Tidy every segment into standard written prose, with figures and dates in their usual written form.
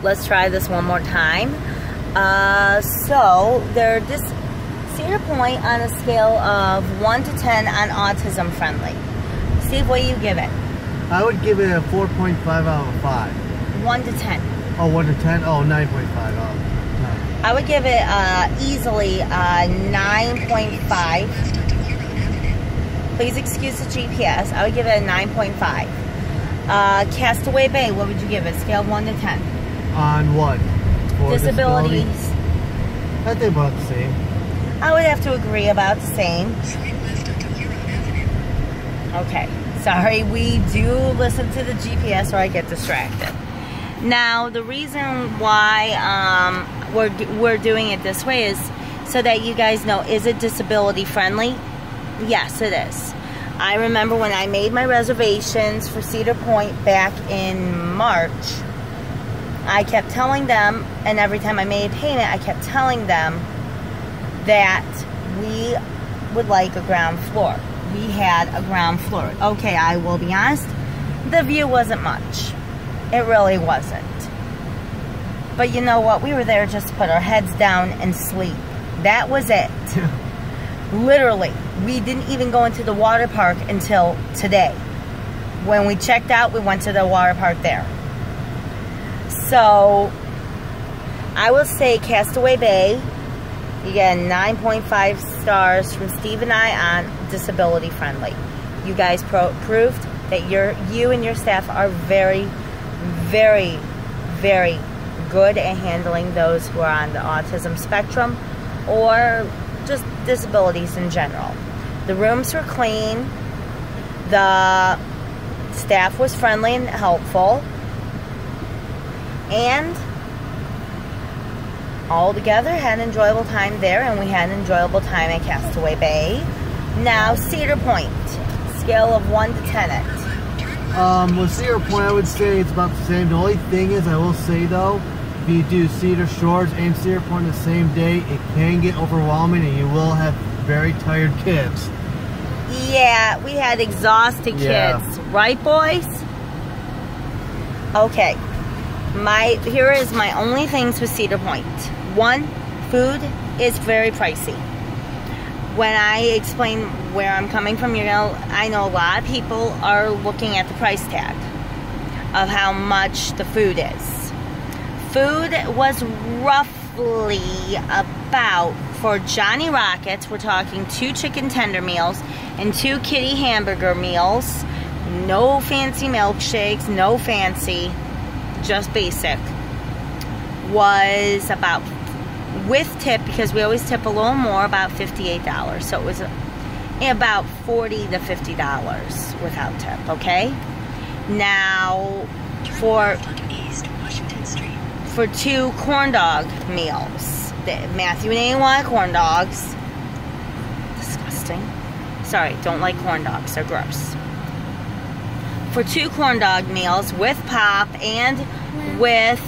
let's try this one more time. So they're this Cedar Point on a scale of 1 to 10 on autism friendly. Steve, what do you give it? I would give it a 4.5 out of 5. 1 to 10. Oh, 1 to 10? Oh, 9.5 out of 10. I would give it easily 9.5. Please excuse the GPS. I would give it a 9.5. Castaway Bay, what would you give it? Scale 1 to 10. On what? For disabilities. I think about the same. I would have to agree about the same. Okay. Sorry, we do listen to the GPS or I get distracted. Now, the reason why we're doing it this way is so that you guys know, is it disability friendly? Yes, it is. I remember when I made my reservations for Cedar Point back in March, I kept telling them, and every time I made a payment, I kept telling them that we would like a ground floor. We had a ground floor. Okay, I will be honest, the view wasn't much. It really wasn't. But you know what? We were there just to put our heads down and sleep. That was it. Literally. We didn't even go into the water park until today. When we checked out, we went to the water park there. So, I will say Castaway Bay, you get 9.5 stars from Steve and I on disability friendly. You guys proved that you and your staff are very, very, very good at handling those who are on the autism spectrum or just disabilities in general. The rooms were clean. The staff was friendly and helpful. And all together had an enjoyable time there, and we had an enjoyable time at Castaway Bay. Now, Cedar Point, scale of 1 to 10 it. With Cedar Point, I would say it's about the same. The only thing is, I will say though, if you do Cedar Shores and Cedar Point the same day, it can get overwhelming and you will have very tired kids. Yeah, we had exhausted kids. Right, boys? Okay. Here is my only things with Cedar Point. One, food is very pricey. When I explain where I'm coming from, I know a lot of people are looking at the price tag of how much the food is. Food was roughly about, for Johnny Rockets, we're talking 2 chicken tender meals and 2 kitty hamburger meals. No fancy milkshakes, no fancy, just basic. Was about, with tip, because we always tip a little more, about $58. So it was about $40 to $50 without tip, okay? Now, for 2 corn dog meals, Matthew and Annie wanted corn dogs. Disgusting. Sorry, don't like corn dogs, they're gross. For 2 corn dog meals with pop and with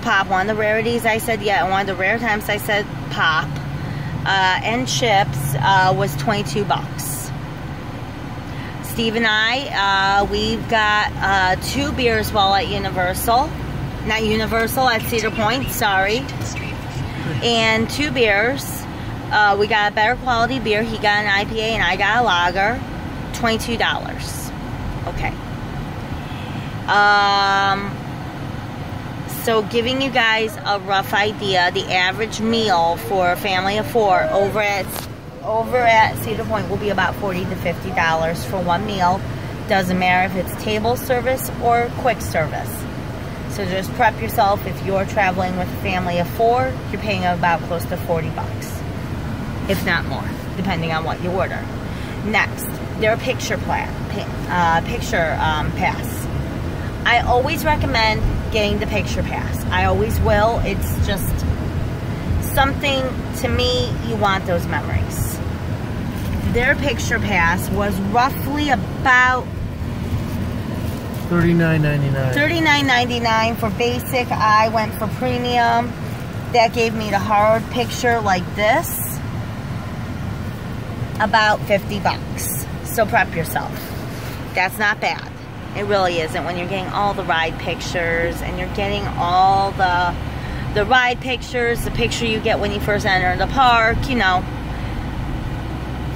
pop, one of the rarities I said, one of the rare times I said pop, and chips was $22. Steve and I, we've got 2 beers while at Universal. Not Universal, at Cedar Point, sorry. And 2 beers. We got a better quality beer. He got an IPA and I got a lager. $22. Okay. So giving you guys a rough idea, the average meal for a family of 4 over at Cedar Point will be about $40 to $50 for one meal. Doesn't matter if it's table service or quick service. So just prep yourself. If you're traveling with a family of 4, you're paying about close to $40, if not more, depending on what you order. Next, their picture pass. I always recommend getting the picture pass. I always will. It's just something, to me, you want those memories. Their picture pass was roughly about $39.99. $39.99 for basic. I went for premium. That gave me the hard picture like this. About $50. So prep yourself. That's not bad. It really isn't when you're getting all the ride pictures and you're getting all the ride pictures, the picture you get when you first enter the park, you know.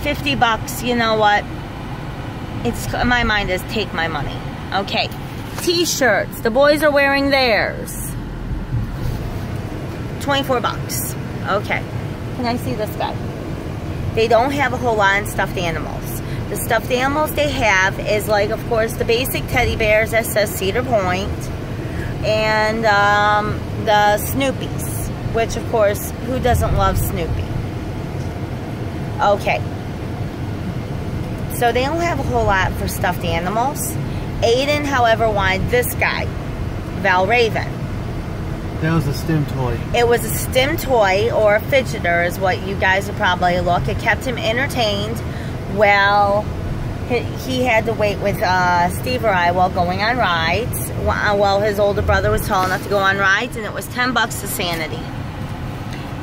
$50, you know what? It's, my mind is take my money. Okay. T-shirts. The boys are wearing theirs. $24. Okay. Can I see this guy? They don't have a whole lot of stuffed animals. The stuffed animals they have is like, of course, the basic teddy bears that says Cedar Point. And the Snoopies. Which, of course, who doesn't love Snoopy? Okay. So they don't have a whole lot for stuffed animals. Aiden, however, wanted this guy, Val Raven. That was a stim toy. It was a stim toy, or a fidgeter is what you guys would probably look. It kept him entertained. Well, he had to wait with Steve or I while going on rides. Well, his older brother was tall enough to go on rides, and it was $10 to Sanity.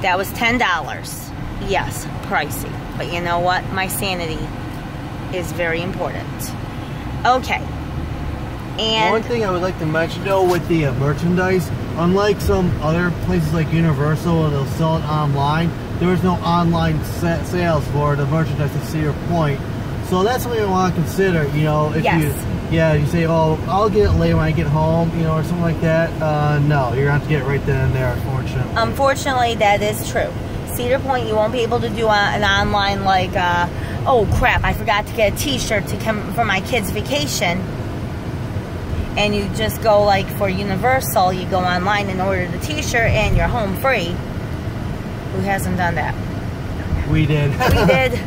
That was $10. Yes, pricey. But you know what? My sanity is very important. Okay. And one thing I would like to mention, though, with the merchandise, unlike some other places like Universal where they'll sell it online, there is no online sales for the merchandise at Cedar Point. So that's something you want to consider, you know, if you say, oh, I'll get it later when I get home, you know, or something like that. No, you're going to have to get it right then and there, unfortunately. Unfortunately, that is true. Cedar Point, you won't be able to do an online like, oh crap, I forgot to get a t-shirt to come for my kid's vacation. And you just go like for Universal, you go online and order the t-shirt and you're home free. Who hasn't done that? We did. We did.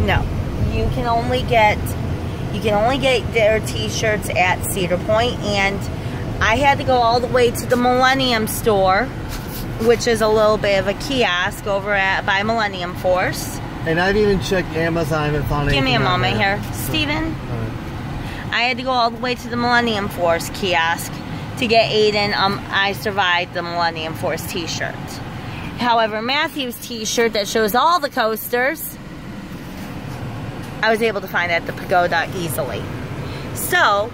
No. You can only get their t-shirts at Cedar Point, and I had to go all the way to the Millennium store, which is a little bit of a kiosk over by Millennium Force. And I've even checked Amazon. I haven't found anything. Give me a moment here. Steven, I had to go all the way to the Millennium Force kiosk to get Aiden I Survived the Millennium Force t-shirt. However, Matthew's t-shirt that shows all the coasters, I was able to find at the Pagoda easily. So,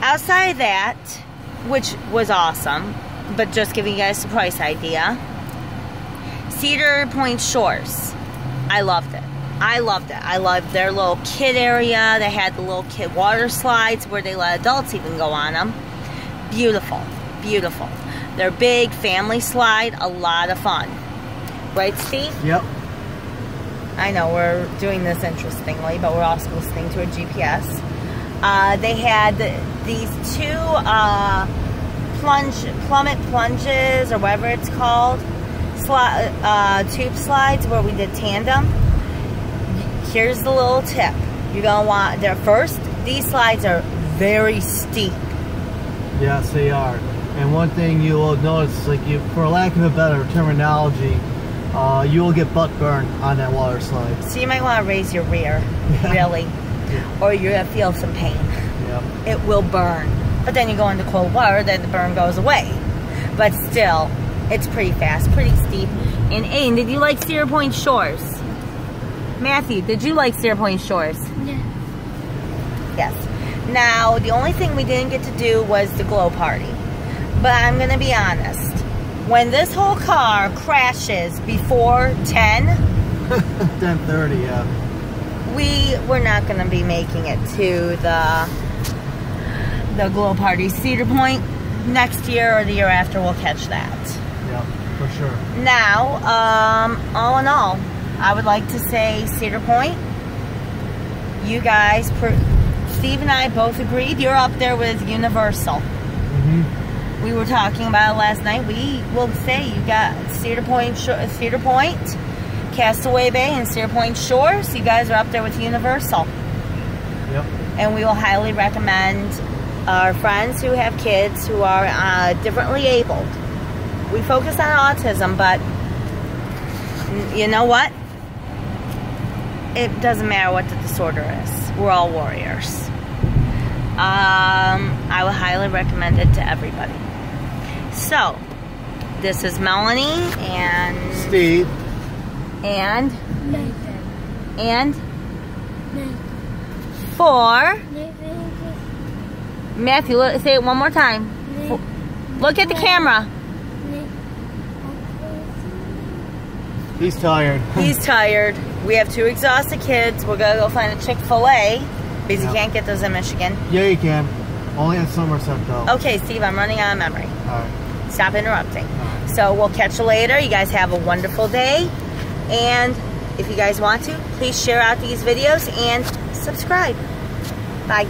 outside of that, which was awesome, but just giving you guys the price idea, Cedar Point Shores, I loved it. I loved it. I loved their little kid area. They had the little kid water slides where they let adults even go on them. Beautiful. Beautiful. Their big family slide, a lot of fun. Right, Steve? Yep. I know, we're doing this interestingly, but we're also listening to a GPS. They had these two plummet plunges, or whatever it's called, tube slides where we did tandem. Here's the little tip. You're going to want, these slides are very steep. Yes, they are. And one thing you will notice, like for lack of a better terminology, you will get butt burn on that water slide. So you might want to raise your rear, really. Yeah. Or you're going to feel some pain. Yep. It will burn. But then you go into cold water, then the burn goes away. But still, it's pretty fast, pretty steep. And Aiden, did you like Cedar Point Shores? Matthew, did you like Cedar Point Shores? Yeah. Yes. Now, the only thing we didn't get to do was the glow party. But I'm going to be honest. When this whole car crashes before 10... 10:30, yeah. We're not going to be making it to the glow party. Cedar Point, next year or the year after, we'll catch that. Yep, for sure. Now, all in all, I would like to say Cedar Point, you guys, Steve and I both agreed, you're up there with Universal. Mm-hmm. We were talking about it last night. We will say you got Cedar Point, Castaway Bay, and Cedar Point Shores. You guys are up there with Universal. Yep. And we will highly recommend our friends who have kids who are differently abled. We focus on autism, but you know what? It doesn't matter what the disorder is. We're all warriors. I would highly recommend it to everybody. So, this is Melanie and Steve and Nathan. and Nathan. For Matthew, say it one more time. Look at the camera. He's tired. He's tired. We have 2 exhausted kids. We're going to go find a Chick-fil-A because you can't get those in Michigan. Yeah, you can. Only in Somerset, though. Okay, Steve, I'm running out of memory. All right. Stop interrupting. All right. So we'll catch you later. You guys have a wonderful day. And if you guys want to, please share out these videos and subscribe. Bye.